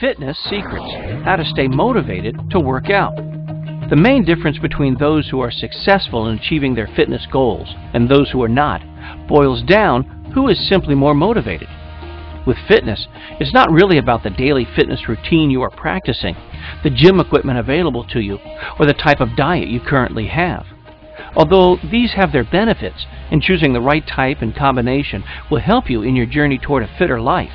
Fitness Secrets: How to Stay Motivated to Work Out. The main difference between those who are successful in achieving their fitness goals and those who are not boils down who is simply more motivated. With fitness, it's not really about the daily fitness routine you are practicing, the gym equipment available to you, or the type of diet you currently have. Although these have their benefits, and choosing the right type and combination will help you in your journey toward a fitter life,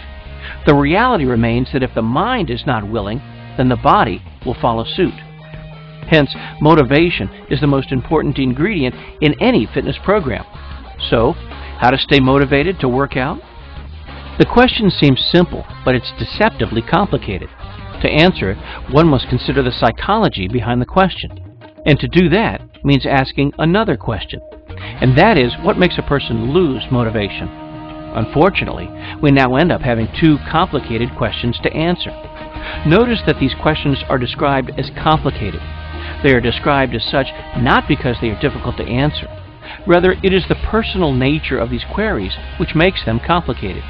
the reality remains that if the mind is not willing, then the body will follow suit. Hence, motivation is the most important ingredient in any fitness program. So, how to stay motivated to work out? The question seems simple, but it's deceptively complicated. To answer it, one must consider the psychology behind the question. And to do that means asking another question. And that is, what makes a person lose motivation? Unfortunately, we now end up having two complicated questions to answer. Notice that these questions are described as complicated. They are described as such not because they are difficult to answer. Rather, it is the personal nature of these queries which makes them complicated.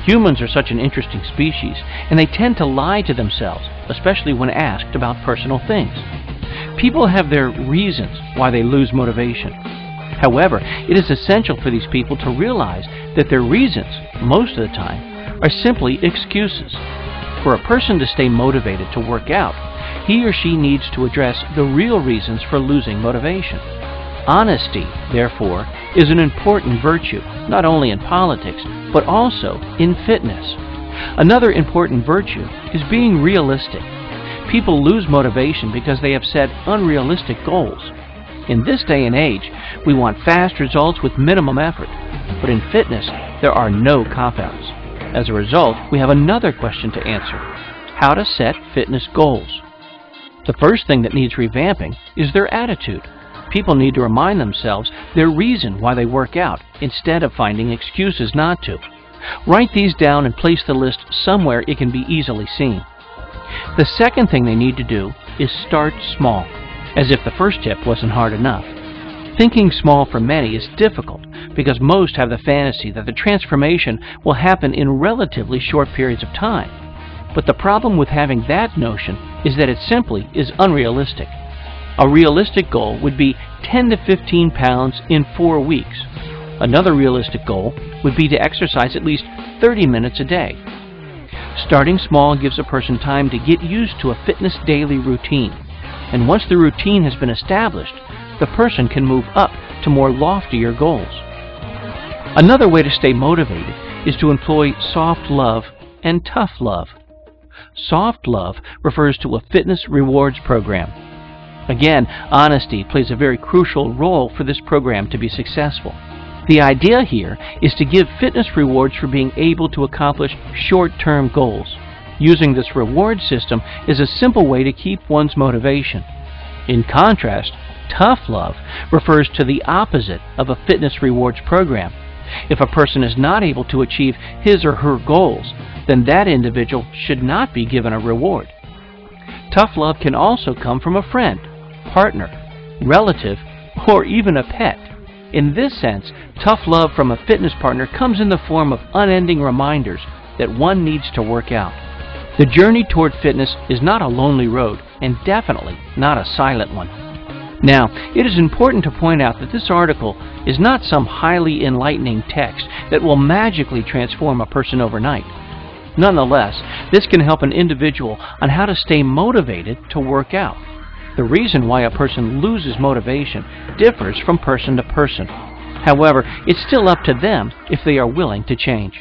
Humans are such an interesting species, and they tend to lie to themselves, especially when asked about personal things. People have their reasons why they lose motivation. However, it is essential for these people to realize that their reasons, most of the time, are simply excuses. For a person to stay motivated to work out, he or she needs to address the real reasons for losing motivation. Honesty, therefore, is an important virtue, not only in politics, but also in fitness. Another important virtue is being realistic. People lose motivation because they have set unrealistic goals. In this day and age, we want fast results with minimum effort, but in fitness, there are no cop-outs. As a result, we have another question to answer: how to set fitness goals. The first thing that needs revamping is their attitude. People need to remind themselves their reason why they work out, instead of finding excuses not to. Write these down and place the list somewhere it can be easily seen. The second thing they need to do is start small, as if the first tip wasn't hard enough. Thinking small for many is difficult because most have the fantasy that the transformation will happen in relatively short periods of time. But the problem with having that notion is that it simply is unrealistic. A realistic goal would be 10 to 15 pounds in 4 weeks. Another realistic goal would be to exercise at least 30 minutes a day. Starting small gives a person time to get used to a fitness daily routine. And once the routine has been established, the person can move up to more loftier goals. Another way to stay motivated is to employ soft love and tough love. Soft love refers to a fitness rewards program. Again, honesty plays a very crucial role for this program to be successful. The idea here is to give fitness rewards for being able to accomplish short-term goals. Using this reward system is a simple way to keep one's motivation. In contrast, tough love refers to the opposite of a fitness rewards program. If a person is not able to achieve his or her goals, then that individual should not be given a reward. Tough love can also come from a friend, partner, relative, or even a pet. In this sense, tough love from a fitness partner comes in the form of unending reminders that one needs to work out. The journey toward fitness is not a lonely road, and definitely not a silent one. Now, it is important to point out that this article is not some highly enlightening text that will magically transform a person overnight. Nonetheless, this can help an individual on how to stay motivated to work out. The reason why a person loses motivation differs from person to person. However, it's still up to them if they are willing to change.